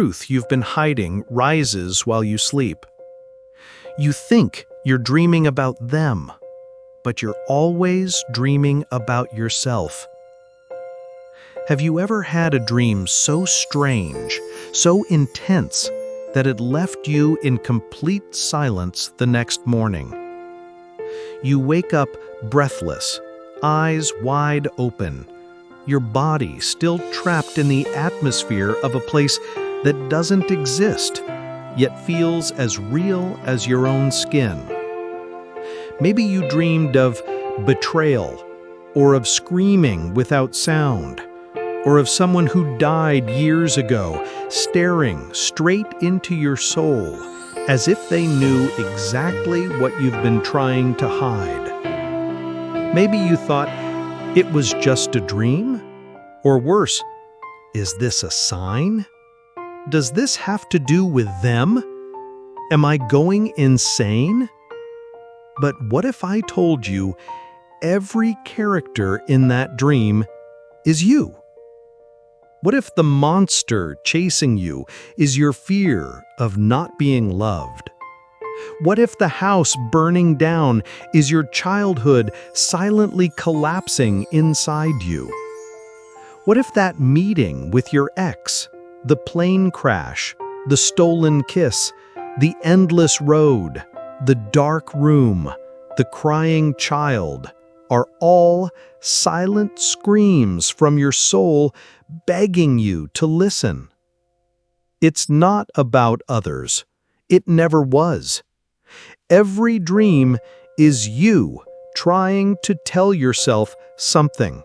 truth you've been hiding rises while you sleep. You think you're dreaming about them, but you're always dreaming about yourself. Have you ever had a dream so strange, so intense, that it left you in complete silence the next morning? You wake up breathless, eyes wide open, your body still trapped in the atmosphere of a place that doesn't exist, yet feels as real as your own skin. Maybe you dreamed of betrayal, or of screaming without sound, or of someone who died years ago, staring straight into your soul, as if they knew exactly what you've been trying to hide. Maybe you thought it was just a dream? Or worse, is this a sign? Does this have to do with them? Am I going insane? But what if I told you every character in that dream is you? What if the monster chasing you is your fear of not being loved? What if the house burning down is your childhood silently collapsing inside you? What if that meeting with your ex, the plane crash, the stolen kiss, the endless road, the dark room, the crying child, are all silent screams from your soul begging you to listen? It's not about others. It never was. Every dream is you trying to tell yourself something.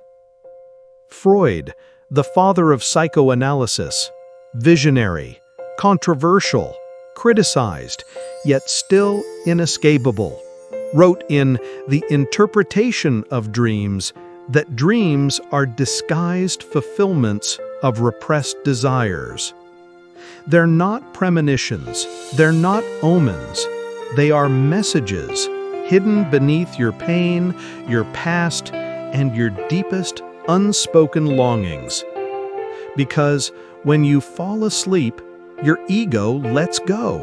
Freud, the father of psychoanalysis, visionary, controversial, criticized, yet still inescapable, wrote in The Interpretation of Dreams that dreams are disguised fulfillments of repressed desires. They're not premonitions, they're not omens, they are messages hidden beneath your pain, your past, and your deepest unspoken longings. Because when you fall asleep, your ego lets go.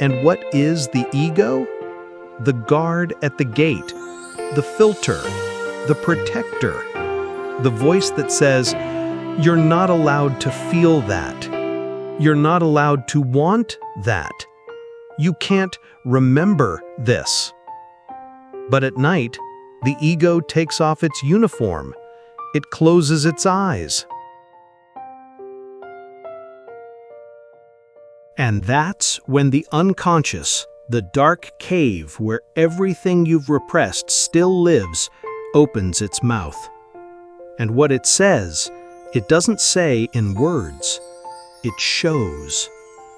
And what is the ego? The guard at the gate, the filter, the protector, the voice that says, "You're not allowed to feel that. You're not allowed to want that. You can't remember this." But at night, the ego takes off its uniform. It closes its eyes. And that's when the unconscious, the dark cave where everything you've repressed still lives, opens its mouth. And what it says, it doesn't say in words. It shows,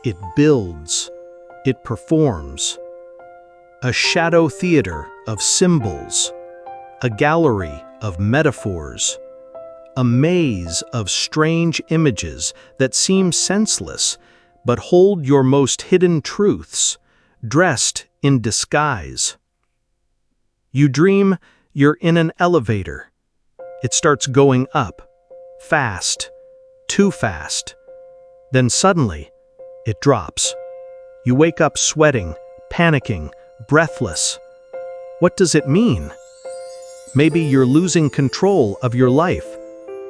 it builds, it performs. A shadow theater of symbols, a gallery of metaphors, a maze of strange images that seem senseless but hold your most hidden truths, dressed in disguise. You dream you're in an elevator. It starts going up, fast, too fast. Then suddenly, it drops. You wake up sweating, panicking, breathless. What does it mean? Maybe you're losing control of your life.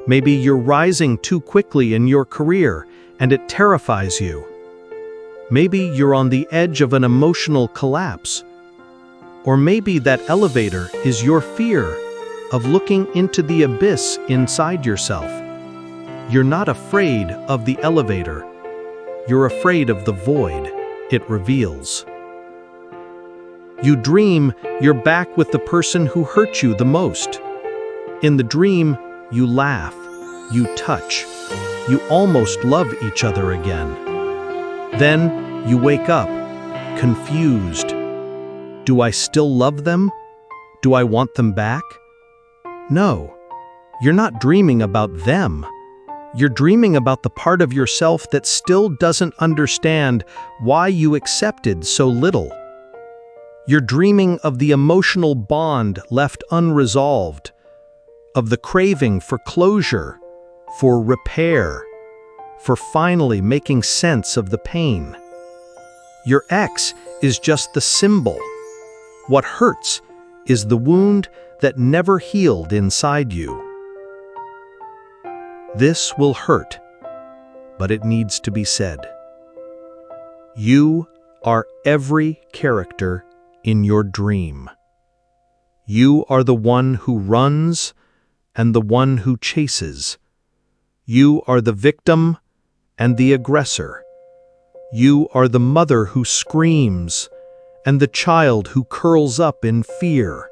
Maybe you're rising too quickly in your career, and it terrifies you. Maybe you're on the edge of an emotional collapse. Or maybe that elevator is your fear of looking into the abyss inside yourself. You're not afraid of the elevator. You're afraid of the void it reveals. You dream you're back with the person who hurt you the most. In the dream, you laugh, you touch, you almost love each other again. Then you wake up, confused. Do I still love them? Do I want them back? No, you're not dreaming about them. You're dreaming about the part of yourself that still doesn't understand why you accepted so little. You're dreaming of the emotional bond left unresolved, of the craving for closure, for repair, for finally making sense of the pain. Your X is just the symbol. What hurts is the wound that never healed inside you. This will hurt, but it needs to be said. You are every character in your dream. You are the one who runs and the one who chases. You are the victim and the aggressor. You are the mother who screams and the child who curls up in fear.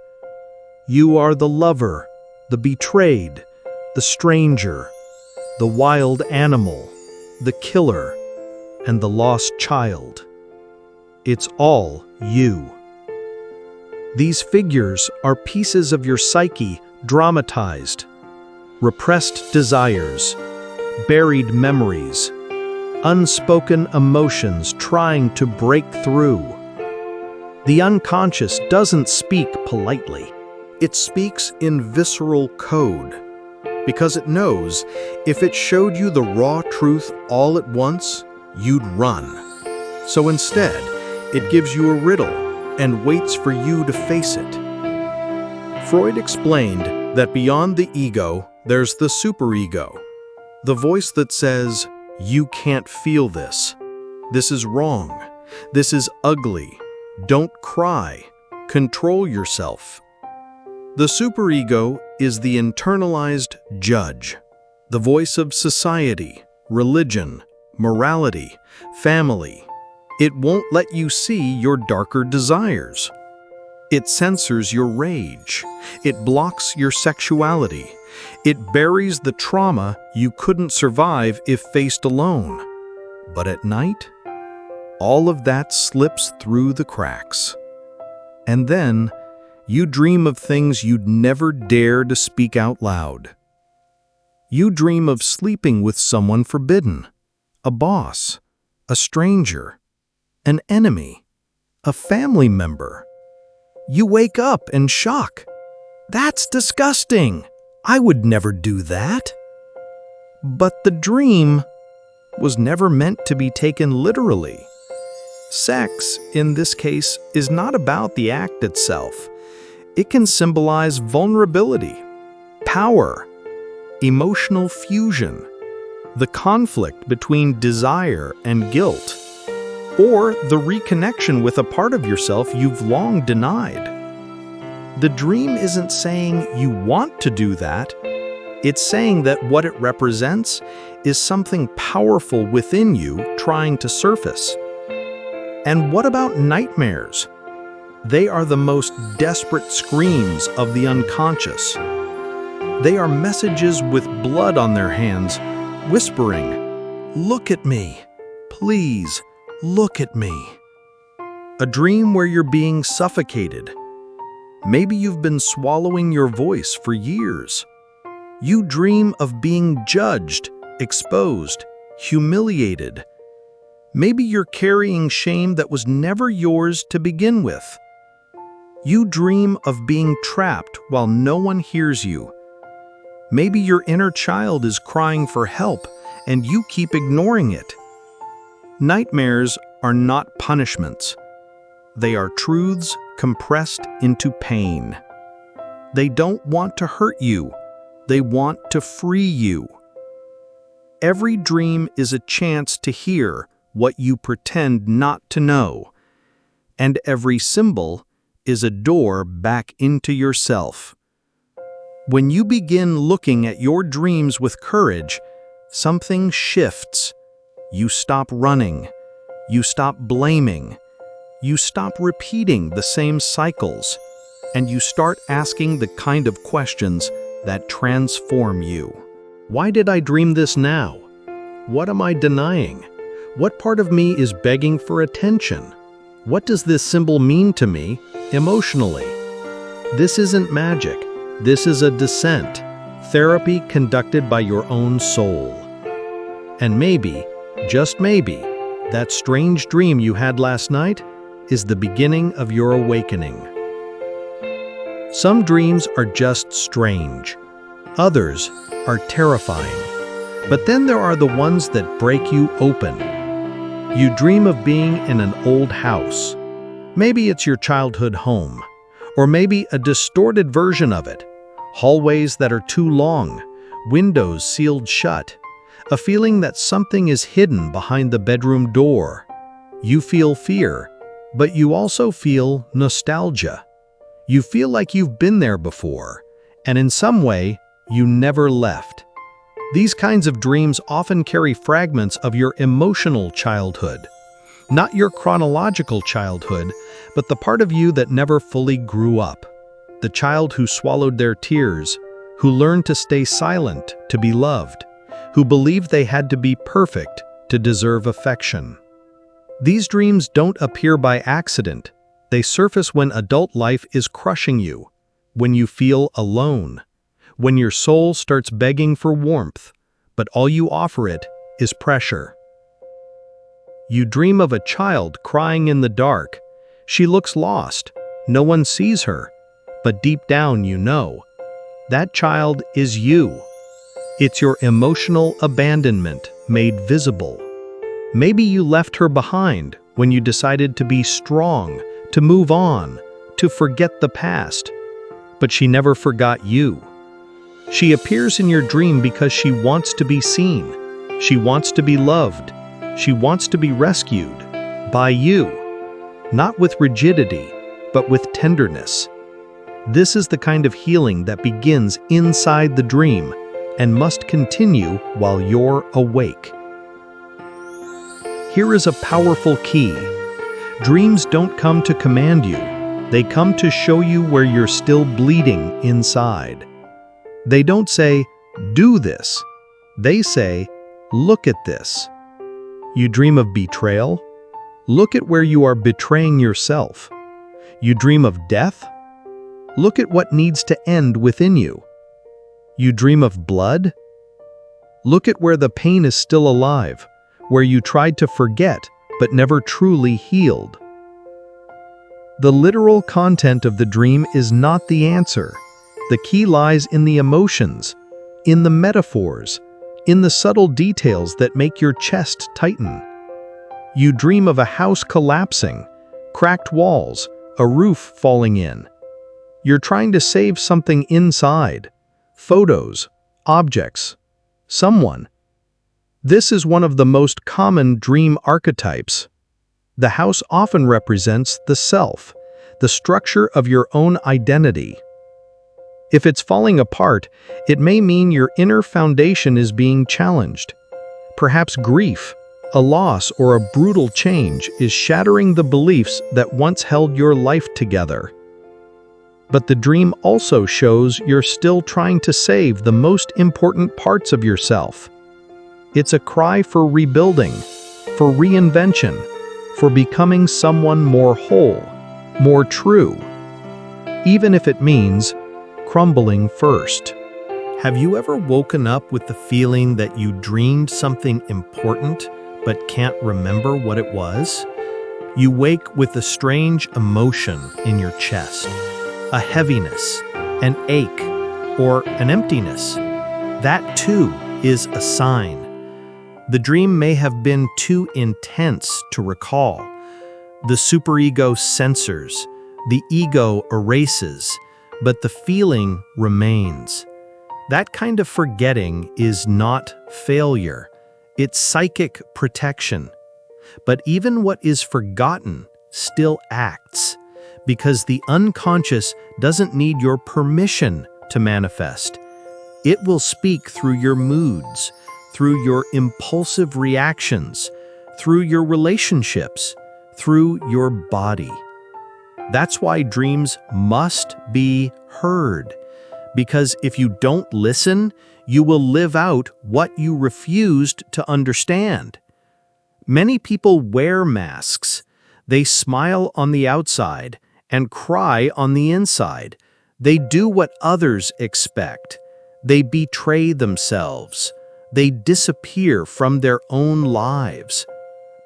You are the lover, the betrayed, the stranger, the wild animal, the killer, and the lost child. It's all you. These figures are pieces of your psyche dramatized. Repressed desires, buried memories, unspoken emotions trying to break through. The unconscious doesn't speak politely. It speaks in visceral code, because it knows if it showed you the raw truth all at once, you'd run. So instead, it gives you a riddle and waits for you to face it. Freud explained that beyond the ego, there's the superego, the voice that says, "You can't feel this. This is wrong. This is ugly. Don't cry. Control yourself." The superego is the internalized judge, the voice of society, religion, morality, family. It won't let you see your darker desires. It censors your rage. It blocks your sexuality. It buries the trauma you couldn't survive if faced alone. But at night, all of that slips through the cracks. And then, you dream of things you'd never dare to speak out loud. You dream of sleeping with someone forbidden, a boss, a stranger, an enemy, a family member. You wake up in shock. That's disgusting. I would never do that. But the dream was never meant to be taken literally. Sex, in this case, is not about the act itself. It can symbolize vulnerability, power, emotional fusion, the conflict between desire and guilt, or the reconnection with a part of yourself you've long denied. The dream isn't saying you want to do that. It's saying that what it represents is something powerful within you trying to surface. And what about nightmares? They are the most desperate screams of the unconscious. They are messages with blood on their hands, whispering, "Look at me. Please, look at me." A dream where you're being suffocated. Maybe you've been swallowing your voice for years. You dream of being judged, exposed, humiliated. Maybe you're carrying shame that was never yours to begin with. You dream of being trapped while no one hears you. Maybe your inner child is crying for help and you keep ignoring it. Nightmares are not punishments. They are truths compressed into pain. They don't want to hurt you. They want to free you. Every dream is a chance to hear what you pretend not to know, and every symbol is a door back into yourself. When you begin looking at your dreams with courage, something shifts. You stop running. You stop blaming. You stop repeating the same cycles, and you start asking the kind of questions that transform you. Why did I dream this now? What am I denying? What part of me is begging for attention? What does this symbol mean to me emotionally? This isn't magic. This is a descent, therapy conducted by your own soul. And maybe, just maybe, that strange dream you had last night is the beginning of your awakening. Some dreams are just strange. Others are terrifying. But then there are the ones that break you open. You dream of being in an old house. Maybe it's your childhood home, or maybe a distorted version of it. Hallways that are too long, windows sealed shut, a feeling that something is hidden behind the bedroom door. You feel fear, but you also feel nostalgia. You feel like you've been there before, and in some way, you never left. These kinds of dreams often carry fragments of your emotional childhood. Not your chronological childhood, but the part of you that never fully grew up. The child who swallowed their tears, who learned to stay silent to be loved, who believed they had to be perfect to deserve affection. These dreams don't appear by accident. They surface when adult life is crushing you, when you feel alone, when your soul starts begging for warmth, but all you offer it is pressure. You dream of a child crying in the dark. She looks lost. No one sees her. But deep down you know, that child is you. It's your emotional abandonment made visible. Maybe you left her behind when you decided to be strong, to move on, to forget the past. But she never forgot you. She appears in your dream because she wants to be seen. She wants to be loved. She wants to be rescued by you. Not with rigidity, but with tenderness. This is the kind of healing that begins inside the dream and must continue while you're awake. Here is a powerful key. Dreams don't come to command you. They come to show you where you're still bleeding inside. They don't say, "Do this." They say, "Look at this." You dream of betrayal? Look at where you are betraying yourself. You dream of death? Look at what needs to end within you. You dream of blood? Look at where the pain is still alive, where you tried to forget but never truly healed. The literal content of the dream is not the answer. The key lies in the emotions, in the metaphors, in the subtle details that make your chest tighten. You dream of a house collapsing, cracked walls, a roof falling in. You're trying to save something inside, photos, objects, someone. This is one of the most common dream archetypes. The house often represents the self, the structure of your own identity. If it's falling apart, it may mean your inner foundation is being challenged. Perhaps grief, a loss, or a brutal change is shattering the beliefs that once held your life together. But the dream also shows you're still trying to save the most important parts of yourself. It's a cry for rebuilding, for reinvention, for becoming someone more whole, more true, even if it means crumbling first. Have you ever woken up with the feeling that you dreamed something important but can't remember what it was? You wake with a strange emotion in your chest, a heaviness, an ache, or an emptiness. That too is a sign. The dream may have been too intense to recall. The superego censors, the ego erases, but the feeling remains. That kind of forgetting is not failure. It's psychic protection. But even what is forgotten still acts, because the unconscious doesn't need your permission to manifest. It will speak through your moods, through your impulsive reactions, through your relationships, through your body. That's why dreams must be heard, because if you don't listen, you will live out what you refused to understand. Many people wear masks. They smile on the outside and cry on the inside. They do what others expect. They betray themselves. They disappear from their own lives.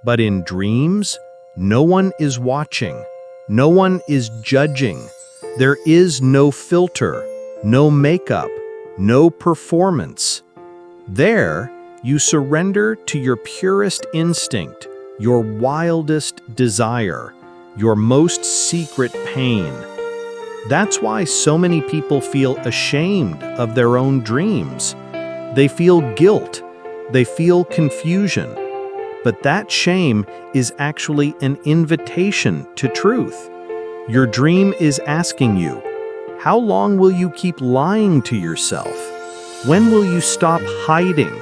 But in dreams, no one is watching. No one is judging. There is no filter, no makeup, no performance. There, You surrender to your purest instinct, your wildest desire, your most secret pain. That's why so many people feel ashamed of their own dreams. They feel guilt, they feel confusion. But that shame is actually an invitation to truth. Your dream is asking you, how long will you keep lying to yourself? When will you stop hiding?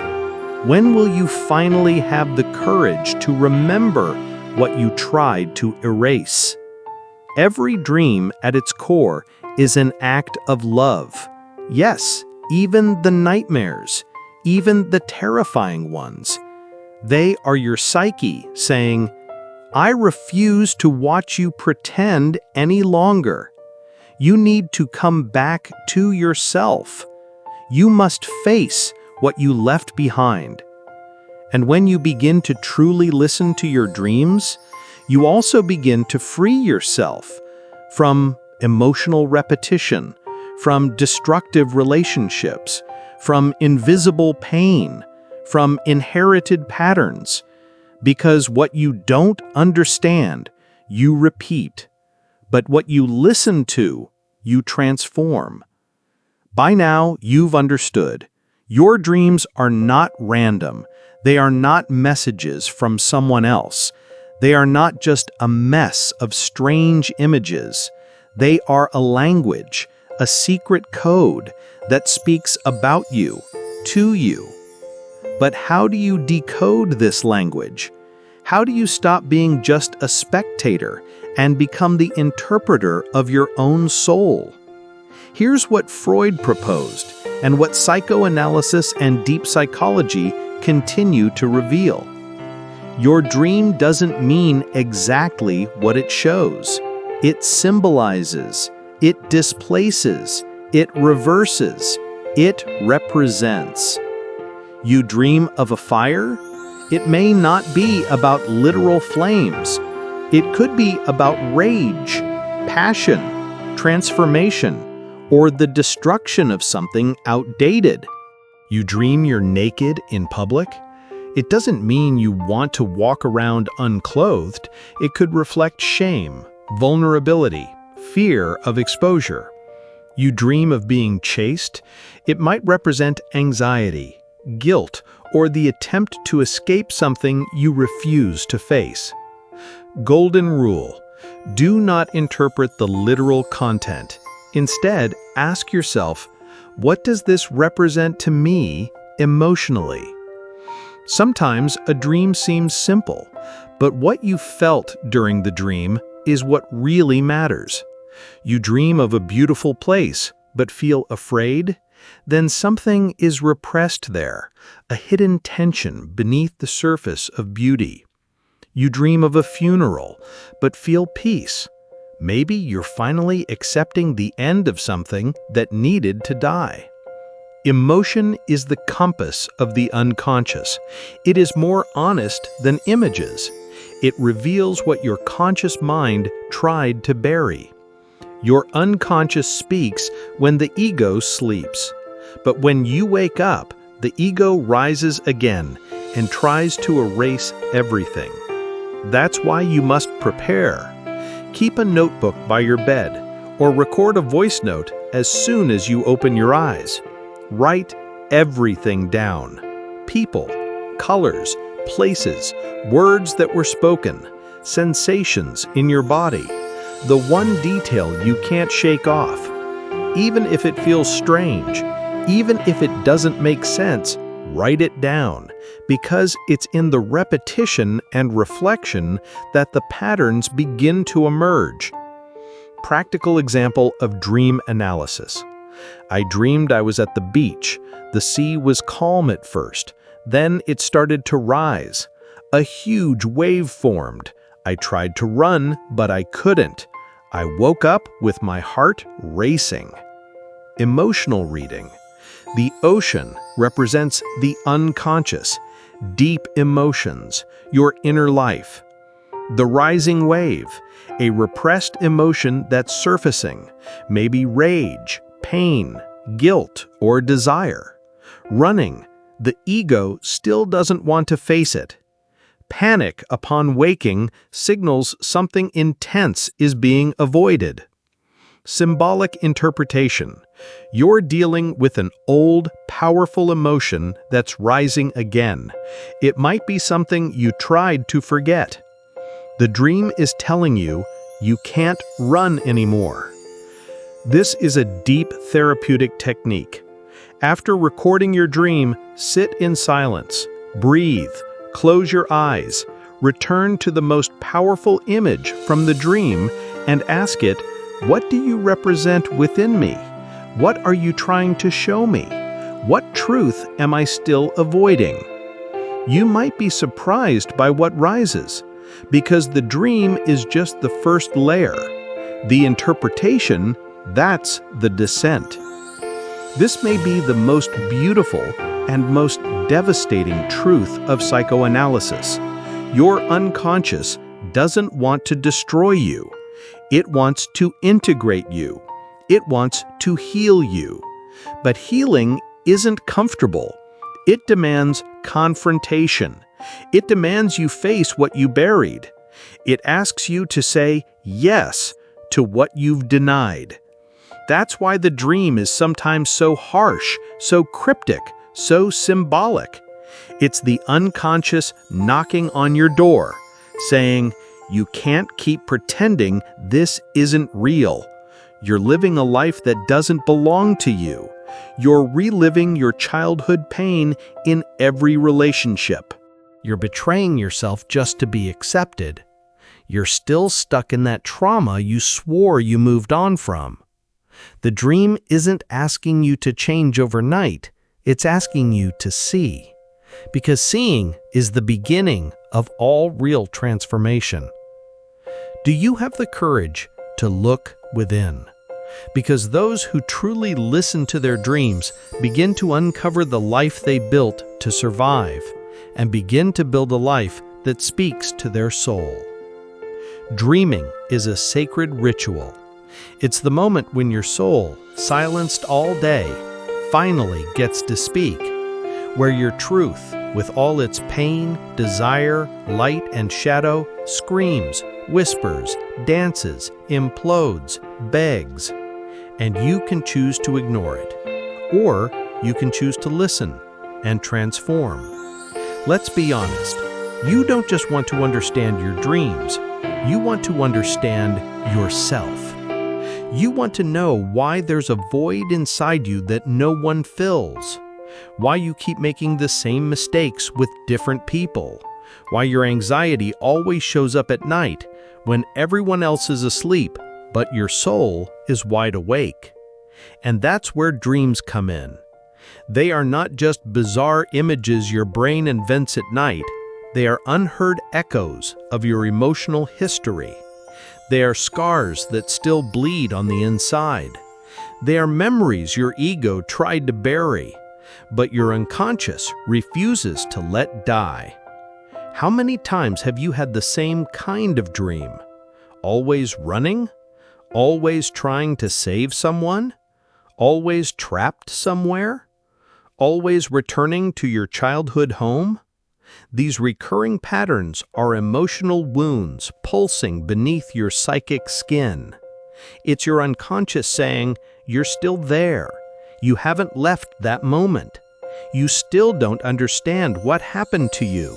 When will you finally have the courage to remember what you tried to erase? Every dream at its core is an act of love. Yes, even the nightmares, even the terrifying ones. They are your psyche saying, I refuse to watch you pretend any longer. You need to come back to yourself. You must face what you left behind. And when you begin to truly listen to your dreams, you also begin to free yourself from emotional repetition, from destructive relationships, from invisible pain, from inherited patterns. Because what you don't understand, you repeat. But what you listen to, you transform. By now, you've understood. Your dreams are not random. They are not messages from someone else. They are not just a mess of strange images. They are a language, a secret code that speaks about you, to you. But how do you decode this language? How do you stop being just a spectator and become the interpreter of your own soul? Here's what Freud proposed, and what psychoanalysis and deep psychology continue to reveal. Your dream doesn't mean exactly what it shows. It symbolizes, it displaces, it reverses, it represents. You dream of a fire? It may not be about literal flames. It could be about rage, passion, transformation, or the destruction of something outdated. You dream you're naked in public? It doesn't mean you want to walk around unclothed. It could reflect shame, vulnerability, fear of exposure. You dream of being chased? It might represent anxiety, guilt, or the attempt to escape something you refuse to face. Golden rule: do not interpret the literal content. Instead, ask yourself, what does this represent to me emotionally? Sometimes a dream seems simple, but what you felt during the dream is what really matters. You dream of a beautiful place, but feel afraid? Then something is repressed there, a hidden tension beneath the surface of beauty. You dream of a funeral, but feel peace. Maybe you're finally accepting the end of something that needed to die. Emotion is the compass of the unconscious. It is more honest than images. It reveals what your conscious mind tried to bury. Your unconscious speaks when the ego sleeps. But when you wake up, the ego rises again and tries to erase everything. That's why you must prepare. Keep a notebook by your bed, or record a voice note as soon as you open your eyes. Write everything down. People, colors, places, words that were spoken, sensations in your body. The one detail you can't shake off. Even if it feels strange, even if it doesn't make sense, write it down, because it's in the repetition and reflection that the patterns begin to emerge. Practical example of dream analysis. I dreamed I was at the beach. The sea was calm at first. Then it started to rise. A huge wave formed. I tried to run, but I couldn't. I woke up with my heart racing. Emotional reading. The ocean represents the unconscious, deep emotions, your inner life. The rising wave, a repressed emotion that's surfacing, maybe rage, pain, guilt, or desire. Running, the ego still doesn't want to face it. Panic upon waking signals something intense is being avoided. Symbolic interpretation. You're dealing with an old, powerful emotion that's rising again. It might be something you tried to forget. The dream is telling you you can't run anymore. This is a deep therapeutic technique. After recording your dream, sit in silence, breathe, close your eyes, return to the most powerful image from the dream and ask it, what do you represent within me? What are you trying to show me? What truth am I still avoiding? You might be surprised by what rises, because the dream is just the first layer. The interpretation, that's the descent. This may be the most beautiful and most devastating truth of psychoanalysis. Your unconscious doesn't want to destroy you. It wants to integrate you. It wants to heal you. But healing isn't comfortable. It demands confrontation. It demands you face what you buried. It asks you to say yes to what you've denied. That's why the dream is sometimes so harsh, so cryptic, so symbolic. It's the unconscious knocking on your door, saying, you can't keep pretending this isn't real. You're living a life that doesn't belong to you. You're reliving your childhood pain in every relationship. You're betraying yourself just to be accepted. You're still stuck in that trauma you swore you moved on from. The dream isn't asking you to change overnight. It's asking you to see. Because seeing is the beginning of all real transformation. Do you have the courage to look within? Because those who truly listen to their dreams begin to uncover the life they built to survive and begin to build a life that speaks to their soul. Dreaming is a sacred ritual. It's the moment when your soul, silenced all day, finally gets to speak, where your truth, with all its pain, desire, light, and shadow, screams, whispers, dances, implodes, begs, and you can choose to ignore it, or you can choose to listen and transform. Let's be honest, you don't just want to understand your dreams, you want to understand yourself. You want to know why there's a void inside you that no one fills, why you keep making the same mistakes with different people, why your anxiety always shows up at night when everyone else is asleep, but your soul is wide awake. And that's where dreams come in. They are not just bizarre images your brain invents at night. They are unheard echoes of your emotional history. They are scars that still bleed on the inside. They are memories your ego tried to bury, but your unconscious refuses to let die. How many times have you had the same kind of dream? Always running? Always trying to save someone? Always trapped somewhere? Always returning to your childhood home? These recurring patterns are emotional wounds pulsing beneath your psychic skin. It's your unconscious saying, you're still there. You haven't left that moment. You still don't understand what happened to you.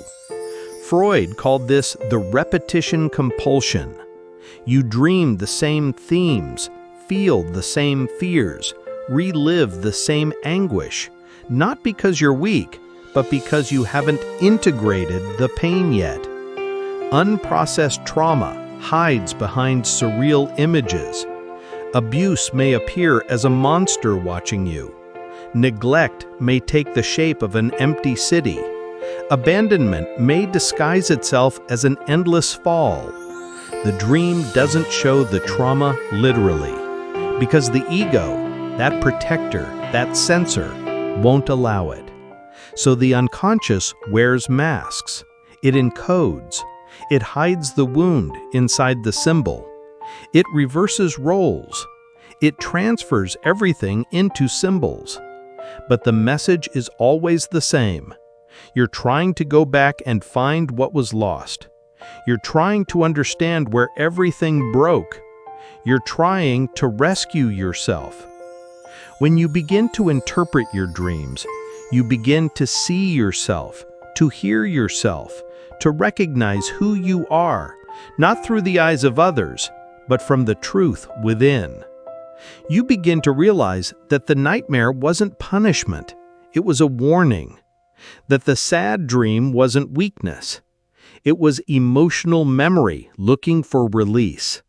Freud called this the repetition compulsion. You dream the same themes, feel the same fears, relive the same anguish, not because you're weak, but because you haven't integrated the pain yet. Unprocessed trauma hides behind surreal images. Abuse may appear as a monster watching you. Neglect may take the shape of an empty city. Abandonment may disguise itself as an endless fall. The dream doesn't show the trauma literally, because the ego, that protector, that censor, won't allow it. So the unconscious wears masks. It encodes. It hides the wound inside the symbol. It reverses roles. It transfers everything into symbols. but the message is always the same. You're trying to go back and find what was lost. You're trying to understand where everything broke. You're trying to rescue yourself. When you begin to interpret your dreams, you begin to see yourself, to hear yourself, to recognize who you are, not through the eyes of others, but from the truth within. You begin to realize that the nightmare wasn't punishment, it was a warning. That the sad dream wasn't weakness, it was emotional memory looking for release.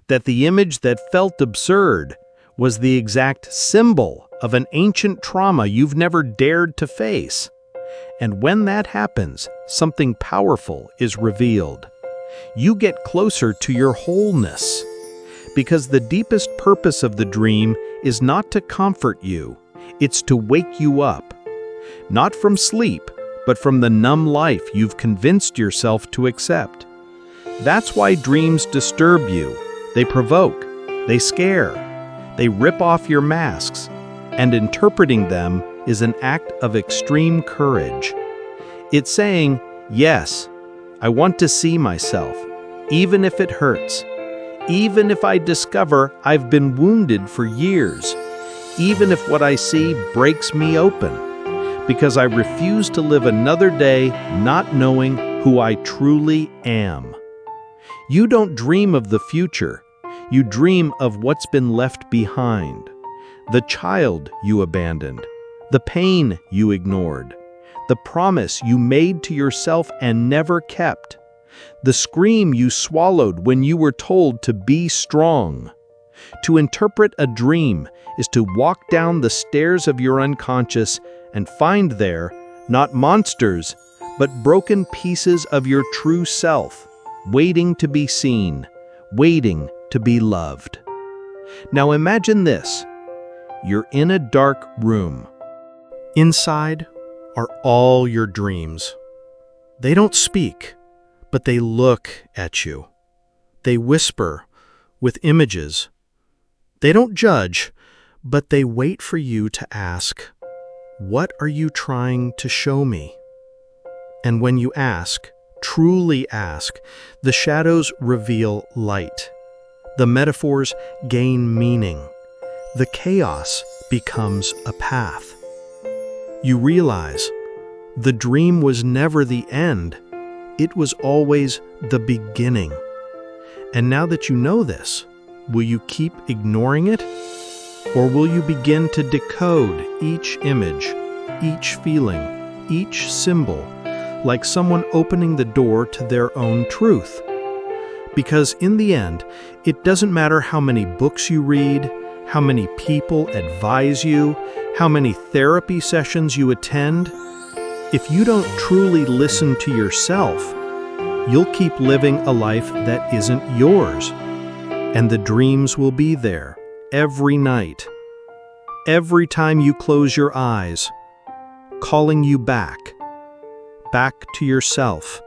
That the image that felt absurd was the exact symbol of an ancient trauma you've never dared to face. And when that happens, something powerful is revealed. You get closer to your wholeness. Because the deepest purpose of the dream is not to comfort you, it's to wake you up. Not from sleep, but from the numb life you've convinced yourself to accept. That's why dreams disturb you. They provoke, they scare, they rip off your masks, and interpreting them is an act of extreme courage. It's saying, yes, I want to see myself, even if it hurts, even if I discover I've been wounded for years, even if what I see breaks me open, because I refuse to live another day not knowing who I truly am. You don't dream of the future. You dream of what's been left behind. The child you abandoned, the pain you ignored, the promise you made to yourself and never kept, the scream you swallowed when you were told to be strong. To interpret a dream is to walk down the stairs of your unconscious and find there not monsters, but broken pieces of your true self, waiting to be seen, waiting to be loved. Now imagine this. You're in a dark room. Inside are all your dreams. They don't speak, but they look at you. They whisper with images. They don't judge, but they wait for you to ask, "What are you trying to show me?" And when you ask, truly ask, the shadows reveal light. The metaphors gain meaning. The chaos becomes a path. You realize the dream was never the end. It was always the beginning. And now that you know this, will you keep ignoring it? Or will you begin to decode each image, each feeling, each symbol, like someone opening the door to their own truth? Because in the end, it doesn't matter how many books you read, how many people advise you, how many therapy sessions you attend. If you don't truly listen to yourself, you'll keep living a life that isn't yours. And the dreams will be there every night, every time you close your eyes, calling you back to yourself,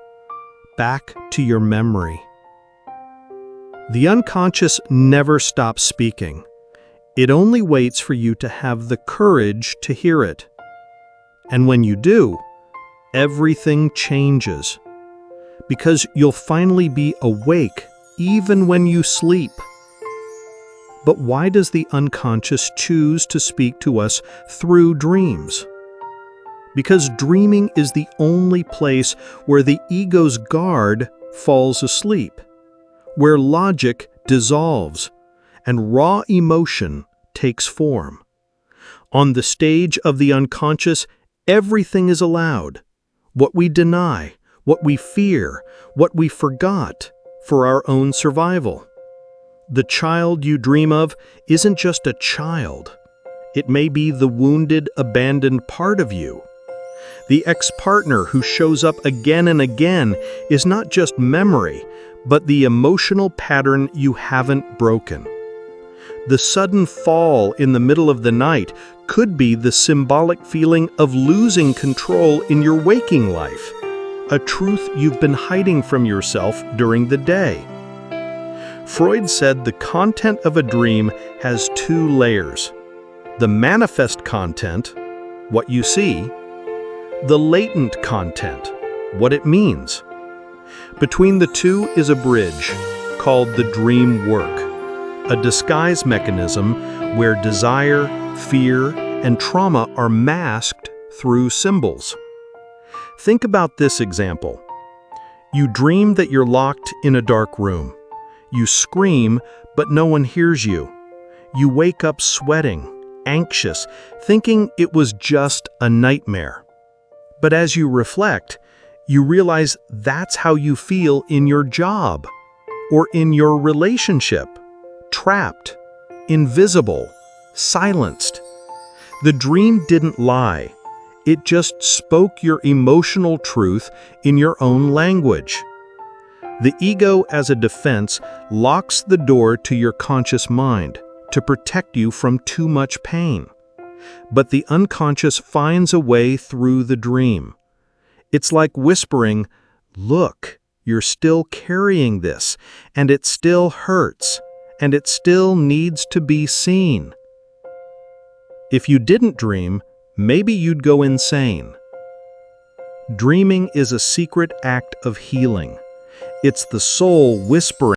back to your memory. The unconscious never stops speaking. It only waits for you to have the courage to hear it. And when you do, everything changes. Because you'll finally be awake even when you sleep. But why does the unconscious choose to speak to us through dreams? Because dreaming is the only place where the ego's guard falls asleep, where logic dissolves and raw emotion takes form. On the stage of the unconscious, everything is allowed. What we deny, what we fear, what we forgot for our own survival. The child you dream of isn't just a child. It may be the wounded, abandoned part of you. The ex-partner who shows up again and again is not just memory, but the emotional pattern you haven't broken. The sudden fall in the middle of the night could be the symbolic feeling of losing control in your waking life, a truth you've been hiding from yourself during the day. Freud said the content of a dream has two layers: the manifest content, what you see, the latent content, what it means. Between the two is a bridge called the dream work, a disguise mechanism where desire, fear, and trauma are masked through symbols. Think about this example. You dream that you're locked in a dark room. You scream, but no one hears you. You wake up sweating, anxious, thinking it was just a nightmare. But as you reflect, you realize that's how you feel in your job, or in your relationship, trapped, invisible, silenced. The dream didn't lie. It just spoke your emotional truth in your own language. The ego, as a defense, locks the door to your conscious mind to protect you from too much pain. But the unconscious finds a way through the dream. It's like whispering, "Look, you're still carrying this, and it still hurts, and it still needs to be seen." If you didn't dream, maybe you'd go insane. Dreaming is a secret act of healing. It's the soul whispering